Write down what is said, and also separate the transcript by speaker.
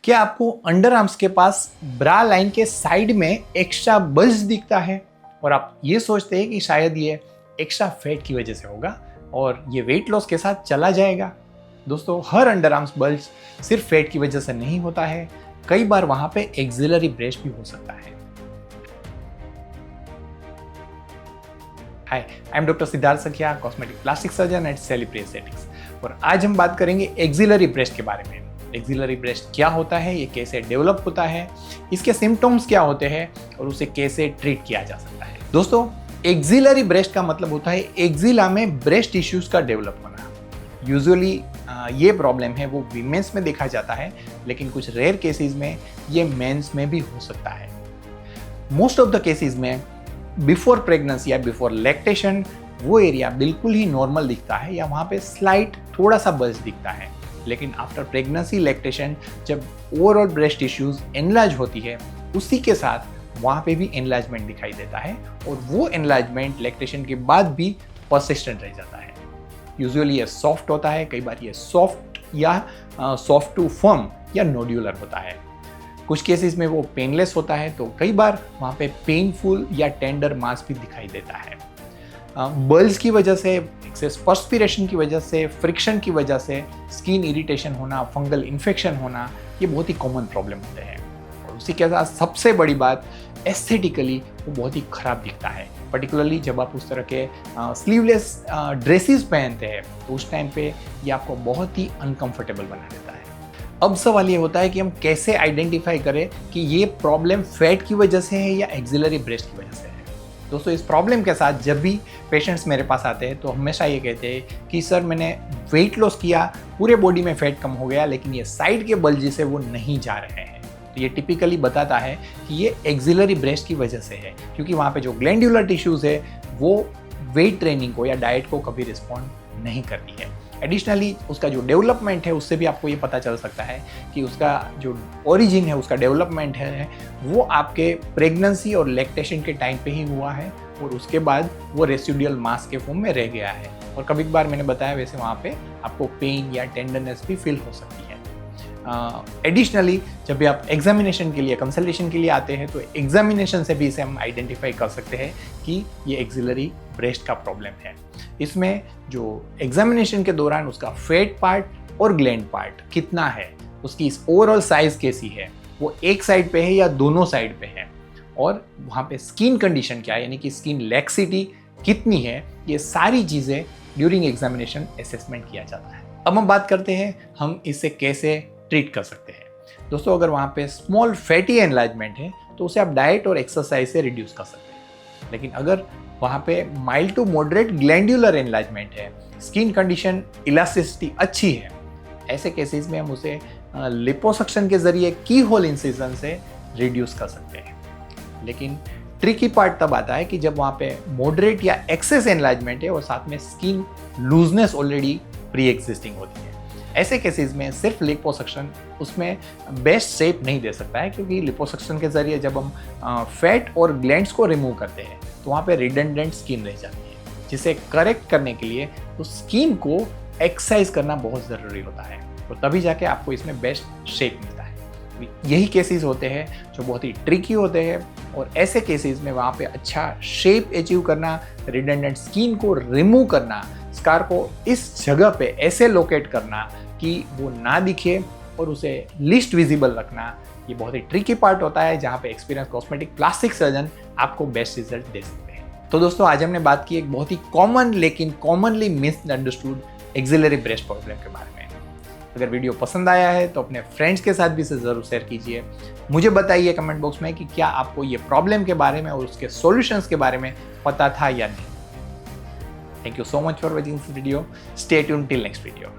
Speaker 1: क्या आपको under arms के पास ब्रा लाइन के साइड में एक्स्ट्रा बल्ज दिखता है और आप ये सोचते हैं कि शायद ये एक्स्ट्रा फैट की वजह से होगा और ये वेट लॉस के साथ चला जाएगा? दोस्तों, हर अंडर आर्म्स बल्ज सिर्फ फैट की वजह से नहीं होता है, कई बार वहां पे एक्सिलरी ब्रेस्ट भी हो सकता है। Hi, I am doctor Siddharth Sakhiya, cosmetic plastic surgeon at celebre aesthetics, और आज हम बात करेंगे एक्सिलरी ब्रेस्ट के बारे में। एक्सिलरी ब्रेस्ट क्या होता है, ये कैसे डेवलप होता है, इसके सिम्टम्स क्या होते हैं और उसे कैसे ट्रीट किया जा सकता है। दोस्तों, एक्सिलरी ब्रेस्ट का मतलब होता है एक्सिला में ब्रेस्ट टिश्यूज का डेवलप होना। यूजुअली ये प्रॉब्लम है वो वीमेंस में देखा जाता है, लेकिन कुछ रेयर केसेस में ये मेंस में भी हो सकता है। मोस्ट ऑफ द केसेस में बिफोर प्रेगनेंसी या बिफोर लैक्टेशन वो एरिया बिल्कुल ही नॉर्मल दिखता है या वहाँ पे स्लाइट थोड़ा सा बल्ज दिखता है, लेकिन आफ्टर प्रेगनेंसी लैक्टेशन जब ओवरऑल ब्रेस्ट टिश्यूज एनलार्ज होती है, उसी के साथ वहाँ पे भी एनलार्जमेंट दिखाई देता है और वो एनलार्जमेंट लैक्टेशन के बाद भी परसिस्टेंट रह जाता है। यूजुअली ये सॉफ्ट होता है, कई बार ये सॉफ्ट या सॉफ्ट टू फर्म या नोड्यूलर होता है। कुछ केसेस में वो पेनलेस होता है, तो कई बार वहाँ पे पेनफुल या टेंडर मास भी दिखाई देता है। बल्ज की वजह से, एक्सेस पर्स्पिरेशन की वजह से, फ्रिक्शन की वजह से स्किन इरिटेशन होना, फंगल इन्फेक्शन होना, ये बहुत ही कॉमन प्रॉब्लम होते हैं। और उसी के साथ सबसे बड़ी बात, एस्थेटिकली वो बहुत ही खराब दिखता है। पर्टिकुलरली जब आप उस तरह के स्लीवलेस ड्रेसेस पहनते हैं तो उस टाइम पे ये आपको बहुत ही अनकंफर्टेबल बना देता है। अब सवाल ये होता है कि हम कैसे आइडेंटिफाई करें कि ये प्रॉब्लम फैट की वजह से है या एक्सिलरी ब्रेस्ट की वजह से है। दोस्तों, इस प्रॉब्लम के साथ जब भी पेशेंट्स मेरे पास आते हैं तो हमेशा ये कहते हैं कि सर, मैंने वेट लॉस किया, पूरे बॉडी में फैट कम हो गया, लेकिन ये साइड के बल्ज से वो नहीं जा रहे हैं। तो ये टिपिकली बताता है कि ये एक्सिलरी ब्रेस्ट की वजह से है, क्योंकि वहाँ पे जो ग्लैंडुलर टिश्यूज़ है वो वेट ट्रेनिंग को या डाइट को कभी रिस्पॉन्ड नहीं करती है। एडिशनली उसका जो डेवलपमेंट है उससे भी आपको ये पता चल सकता है कि उसका जो ओरिजिन है, उसका डेवलपमेंट है, वो आपके प्रेगनेंसी और लैक्टेशन के टाइम पे ही हुआ है और उसके बाद वो रेसिडुअल मास के फॉर्म में रह गया है। और कभी कभार मैंने बताया वैसे वहाँ पे आपको पेन या टेंडरनेस भी फील हो सकती है। एडिशनली जब भी आप एग्जामिनेशन के लिए, कंसल्टेशन के लिए आते हैं, तो एग्जामिनेशन से भी इसे हम आइडेंटिफाई कर सकते हैं कि ये एक्सिलरी ब्रेस्ट का प्रॉब्लम है। इसमें जो एग्जामिनेशन के दौरान उसका फैट पार्ट और ग्लैंड पार्ट कितना है, उसकी ओवरऑल साइज कैसी है, वो एक साइड पे है या दोनों साइड पे है, और वहाँ पे स्किन कंडीशन क्या है, यानी कि स्किन लैक्सिटी कितनी है, ये सारी चीज़ें ड्यूरिंग एग्जामिनेशन असेसमेंट किया जाता है। अब हम बात करते हैं हम इसे कैसे ट्रीट कर सकते हैं। दोस्तों, अगर वहाँ पे स्मॉल फैटी एनलार्जमेंट है तो उसे आप डाइट और एक्सरसाइज से रिड्यूस कर सकते हैं, लेकिन अगर वहाँ पे mild to moderate glandular enlargement है, स्किन कंडीशन, इलास्टिसिटी अच्छी है, ऐसे केसेस में हम उसे लिपोसक्शन के जरिए की होल इंसिजन से रिड्यूस कर सकते हैं। लेकिन ट्रिकी पार्ट तब आता है कि जब वहाँ पे मॉडरेट या एक्सेस एनलार्जमेंट है और साथ में skin looseness already pre existing होती है। ऐसे केसेस में सिर्फ लिपोसक्शन उसमें बेस्ट शेप नहीं दे सकता है, क्योंकि लिपोसक्शन के जरिए जब हम फैट और ग्लैंड्स को रिमूव करते हैं तो वहाँ पे रिडंडेंट स्किन रह जाती है, जिसे करेक्ट करने के लिए उस स्किन को एक्सरसाइज करना बहुत ज़रूरी होता है, तो तभी जाके आपको इसमें बेस्ट शेप मिलता है। यही केसेस होते हैं जो बहुत ही ट्रिकी होते हैं, और ऐसे केसेस में वहाँ पे अच्छा शेप अचीव करना, रिडंडेंट स्किन को रिमूव करना, स्कार को इस जगह पे ऐसे लोकेट करना कि वो ना दिखे और उसे लीस्ट विजिबल रखना, ये बहुत ही ट्रिकी पार्ट होता है, जहाँ पे एक्सपीरियंस कॉस्मेटिक प्लास्टिक सर्जन आपको बेस्ट रिजल्ट दे सकते हैं। तो दोस्तों, आज हमने बात की एक बहुत ही कॉमन लेकिन commonly misunderstood axillary breast problem के बारे में। अगर वीडियो पसंद आया है तो अपने फ्रेंड्स के साथ भी इसे ज़रूर शेयर कीजिए। मुझे बताइए कमेंट बॉक्स में कि क्या आपको ये प्रॉब्लम के बारे में और उसके सॉल्यूशंस के बारे में पता था या नहीं। Thank you so much for watching this video. Stay tuned till next video.